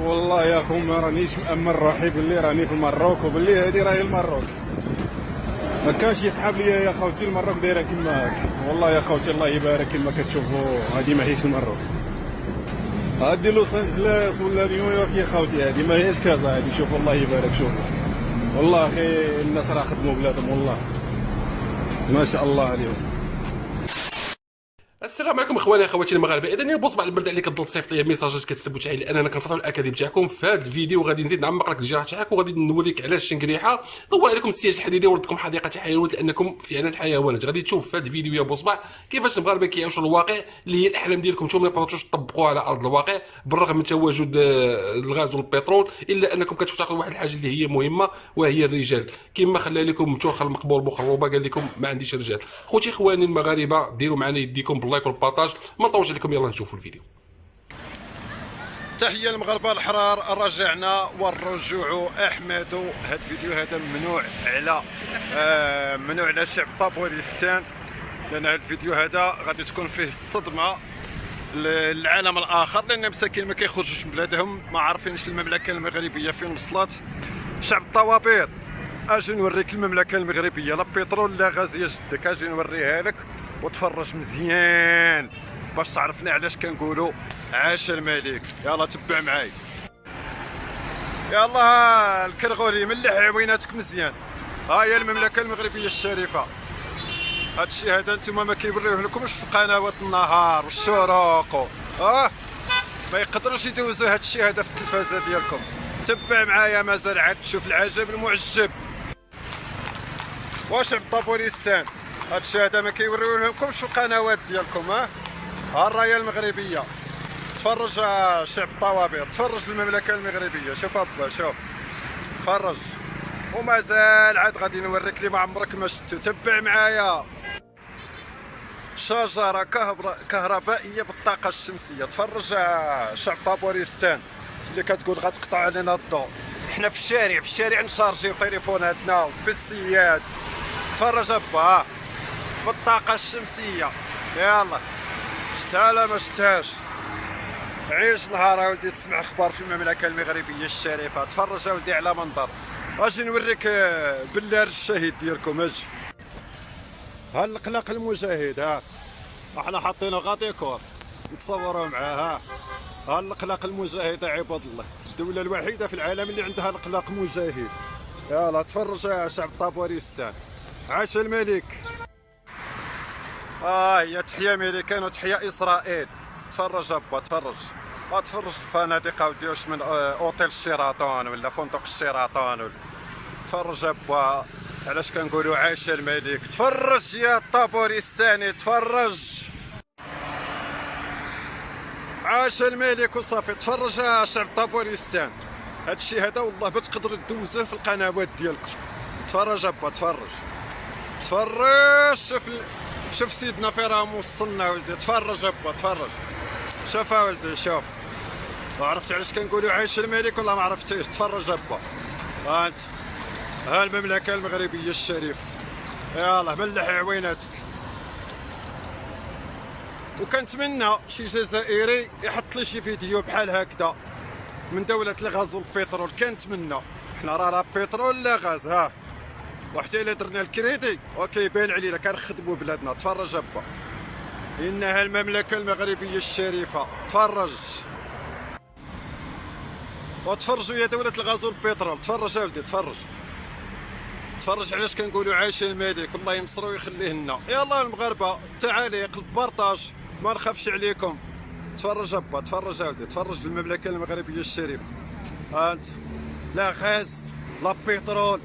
والله يا خو ما رانيش مأمن روحي باللي راني في المروك وباللي هادي راهي المروك. ما كانش يسحب لي يا خوتي المروك دايره كيما هاك. والله يا خوتي الله يبارك كيما كتشوفوا هادي ماهيش المروك، هادي لوس انجلوس ولا نيويورك يا خوتي، هادي ماهيش كازا هادي. شوفوا الله يبارك، شوفوا والله اخي الناس راه خدموا بلادهم والله ما شاء الله عليهم. السلام عليكم اخواني اخواتي المغاربه. اذا بوصبع البرد عليك تضل تصيفط لي ميساجات كتسب وتعيل انا كنفرحوا الاكاذيب تاعكم. في هذا الفيديو غادي نزيد نعمق لك الجراح تاعك وغادي نوريك علاش الشنقريحه دور عليكم السياج الحديدي وردكم حديقه الحيوانات لانكم في عنان الحيوانات. غادي تشوف في هذا الفيديو يا بوصبع كيفاش المغاربه كيعيشوا الواقع اللي هي الاحلام ديالكم نتوما ما تقدروش تطبقوها على ارض الواقع بالرغم من تواجد الغاز والبترول، الا انكم كتفتقدوا واحد الحاجه اللي هي مهمه وهي الرجال. كما خلى لكم متوخى المقبول بخروبه قال لكم ما عنديش رجال. خوتي اخواني المغاربه ديروا معنا يديكم باللايك والبارطاج. ما نطولش عليكم، يلا نشوفوا الفيديو. تحية المغاربة الأحرار، رجعنا والرجوع أحمد. هذا الفيديو هذا ممنوع على شعب طابوليستان، لأن هذا الفيديو هذا غادي تكون فيه الصدمة للعالم الآخر، لأن مساكين ما كيخرجوش من بلادهم، ما عارفينش المملكة المغربية فين وصلت. شعب الطوابير اجي نوريك المملكة المغربية، لا بترول لا غاز يا جدك، اجي نوريها لك وتفرج مزيان باش تعرفنا علاش كنقولوا عاش الملك. يلا تبع معايا، يلا الكرغولي ملح عويناتك مزيان. ها هي المملكة المغربية الشريفة. هادشي هذا نتوما ما كيوريوه لكمش في قنوات النهار والشروق، ما يقدروش يدوزوا هادشي هذا في التلفازة ديالكم. تبع معايا مازال عاد تشوف العجب المعجب. وشعب طابوليستان هادشي هذا ما كيوريوه لكمش في القنوات ديالكم. ها الرايه المغربيه، تفرج شعب الطوابير، تفرج المملكه المغربيه. شوف ابا شوف تفرج، ومازال عاد غادي نوريك اللي ما عمرك ما شفتو. تبع معايا شجره كهربائيه بالطاقه الشمسيه. تفرج شعب طابوليستان اللي كتقول غتقطع علينا الضوء، حنا في الشارع نشارجيو تليفوناتنا وبالسيات. تفرج ابا بالطاقه الشمسيه. يلا شتها لا ما شتهاش؟ عيش نهار ولدي تسمع اخبار في المملكه المغربيه الشريفه. تفرج ولدي على منظر. اجي نوريك بالله الشهيد ديالكم. اجي ها القلق المجاهد، ها احنا حاطينه غاديكور نتصوروا معاه. ها القلق المجاهد عباد الله، الدوله الوحيده في العالم اللي عندها القلق مجاهد. يلا تفرج يا شعب طابوليستان. عاش الملك. هي تحية أمريكان وتحية إسرائيل. تفرج أبا تفرج، تفرج الفنادق أودي واش من أوتيل الشيراتون ولا فندق الشيراتون ولا. تفرج أبا علاش كنقولوا عاش الملك. تفرج يا طابوليستاني تفرج، عاش الملك وصافي. تفرج يا شعب طابوليستان. هادشي هذا والله ما تقدروا تدوزوه في القنوات ديالكم. تفرج أبا تفرج، شوف سيدنا فين راه موصلنا ولدي. تفرج ابا تفرج، شوف ولدي شوف. عرفت علاش كنقولوا عايش الملك ولا ما عرفتيش؟ تفرج ابا. انت ها المملكه المغربيه الشريفه. يلا ملح عويناتك. وكنتمنى شي جزائري يحط لي شي فيديو بحال هكذا من دوله الغاز والبترول. كنتمنى، حنا راه لا بترول لا غاز، وحتى الا درنا الكريدي وكيبان علينا كنخدموا بلادنا. تفرج ابا، انها المملكه المغربيه الشريفه. تفرج وتفرجوا يا دوله الغاز والبترول. تفرج يا ولدي تفرج علاش كنقولوا عايش الملك. الله ينصرو ويخليه لنا. يلا المغاربه تعاليق البارطاج، ما نخافش عليكم. تفرج ابا تفرج يا ولدي، تفرج المملكه المغربيه الشريفه. انت لا غاز لا بترول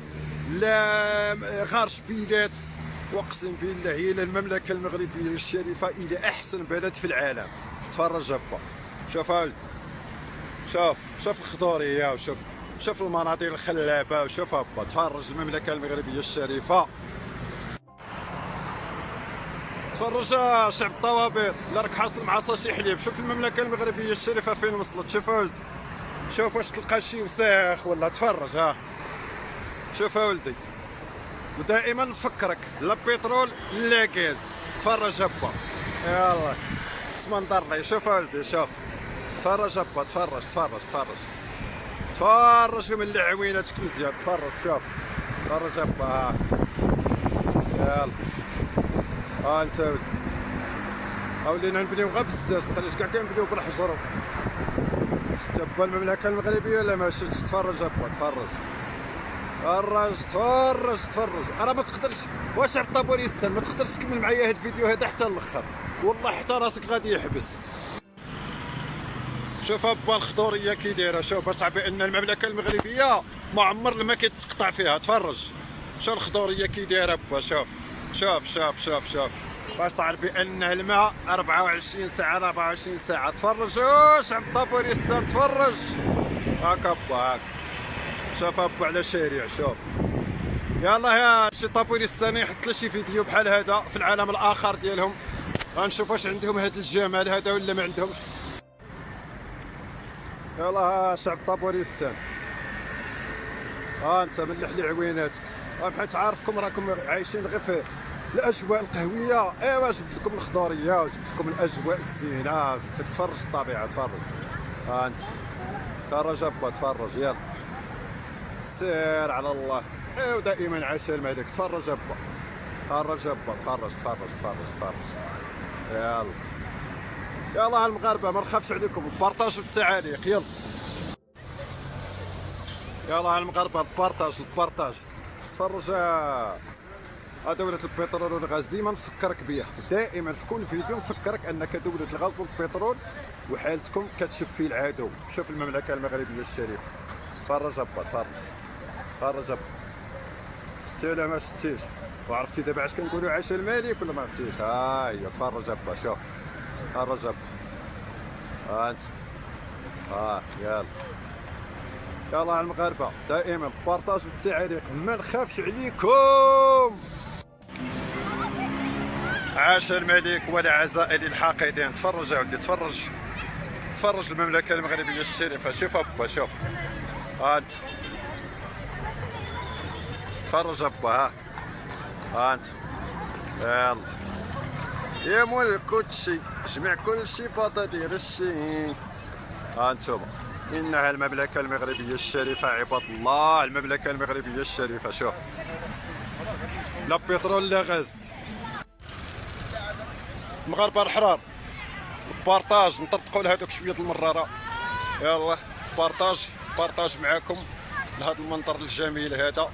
لا غار شبيلات، واقسم بالله هي المملكه المغربيه الشريفه الى احسن بلد في العالم. تفرج ابا شوف ولد، شوف الخضوريه وشوف المناطق الخلابه. وشوف ابا تفرج المملكه المغربيه الشريفه. تفرج شعب الطوابير، لا راك حاصل مع صاشي حليب. شوف المملكه المغربيه الشريفه فين وصلت. شوف ولد، شوف واش تلقى شي وساخ ولا. تفرج شوف ولدي، ودائما نفكرك لا بترول لا غاز. تفرج ابا يلا تمنظر لي. شوف ولدي شوف، تفرج ابا تفرج. تفرج من عويناتك مزيان، تفرج شوف، تفرج ابا. يلا ها انت ولدي، ولينا نبنيو غير بزاف، مابقيناش كاع كنبنيو بالحجر. شتا با المملكه المغربيه ولا ما شفتش؟ تفرج ابا تفرج، تفرج. راه ما تقدرش، واش عبد الطابوريستان ما تقدرش تكمل معايا هاد الفيديو هذا حتى الاخر، والله حتى راسك غادي يحبس. شوف ابا الخضوريه كي دايره، شوف باش تعرف بان المملكه المغربيه ما عمر الماء كيتقطع فيها. تفرج شوف الخضوريه كي دايره ابا، شوف باش تعرف بان الماء 24 ساعه 24 ساعه. تفرج واش عبد الطابوريستان، تفرج هاك ابا هاك. شوف ابا على شارع، شوف يلا يا شي طابوريستاني يحط لي شي فيديو بحال هذا في العالم الاخر ديالهم، غنشوف واش عندهم هذا الجمال هذا ولا ما عندهمش. يلا ها شعب طابوريستان، ها انت ملح لي عويناتك، بحال تعارفكم راكم عايشين غير في الاجواء القهويه. ايوا جبت لكم الخضوريه وجبت لكم الاجواء الزينه، جبت لك تفرج الطبيعه، تفرج ها انت، تفرج ابا تفرج. يلا سير على الله، ايوا دائما عاشر الملك. تفرج ابا، تفرج. يلا المغاربه ما نخافش عليكم، البارطاج والتعاليق. يلا المغاربه البارطاج. تفرج دولة البترول والغاز، ديما نفكرك بها، دائما في كل فيديو نفكرك انك دولة الغاز والبترول وحالتكم كتشف في العدو. شوف المملكة المغربية الشريفة، تفرج ابا تفرج. شتي ولا ما شتيش؟ وعرفتي دابا علاش كنقولوا عاش الملك ولا ما عرفتيش؟ ها هي تفرج ابا، شوف تفرج ابا، ها انت يلا المغاربه دائما بارطاج والتعاليق، ما نخافش عليكم. عاش الملك ولا عزائل الحاقدين. تفرج اودي تفرج المملكه المغربيه الشريفه. شوف ابا شوف، ها انت تفرج ابا، ها انت يلا يا مول كلشي، جمع كلشي باطا دير الشي. ها انتوما انها المملكه المغربيه الشريفه عباد الله، المملكه المغربيه الشريفه. شوف لا بترول لا غاز، المغاربه الحرار بارطاج. نطرقوا لهذوك شويه المراره، يلا بارطاج معاكم لهذا المنظر الجميل هذا.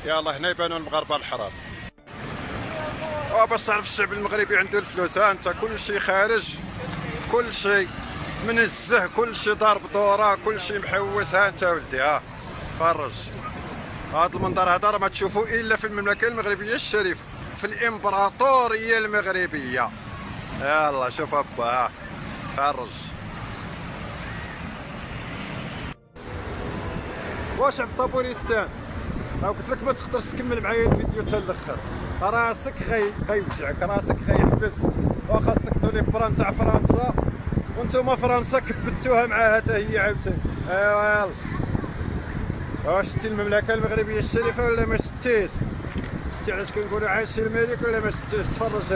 يلا هنا يبانوا المغاربه الحرار. باش تعرف الشعب المغربي عنده الفلوس، ها انت كل شيء خارج، كل شيء منزه، كل شيء ضارب دوره، كل شيء محوس. ها انت ولدي، ها فرج هذا المنظر هذا راه ما تشوفوه الا في المملكه المغربيه الشريفه، في الامبراطوريه المغربيه. يلا شوف ابا، ها فرج. واش عبد الطابوريستان، قلت لك ما تقدرش تكمل معايا الفيديو حتى الاخر، راسك غيوجعك، راسك غيحبس، وخاصك تولي بران تاع فرنسا، وانتوما فرنسا كبتوها معاها حتى هي عاوتاني. ايوا يلا، واش شتي المملكه المغربيه الشريفه ولا ما شتيش؟ شتي علاش كنقولوا عاش الملك ولا ما شتيش؟ تفرج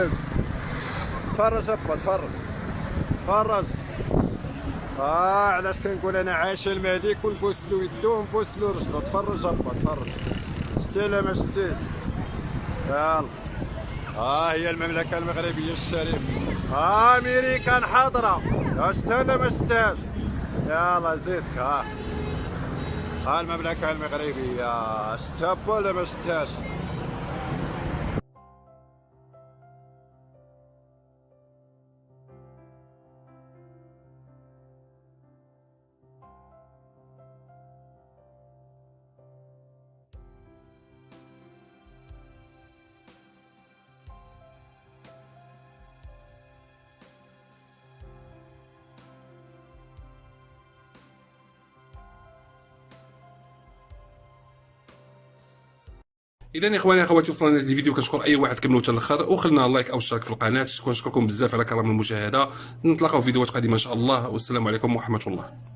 ابا تفرج. علاش كنقول انا عاش الملك ونبوس له يدو ونبوس له رجلو. تفرج ابا تفرج، شتي ولا ما شتيش؟ يلا هي المملكة المغربية الشريفة، أمريكان حاضرة، شتا ولا ما شتاش؟ يلا زيدك، المملكة المغربية، شتا ولا ما شتاش؟ اذا يا اخواني اخواتي وصلنا لهذا الفيديو، كنشكر اي واحد كملوا حتى الاخر، وخلنا لايك او اشتراك في القناه. كنشكركم بزاف على كرم المشاهده، نتلاقاو في فيديوهات قادمه ان شاء الله، والسلام عليكم ورحمه الله.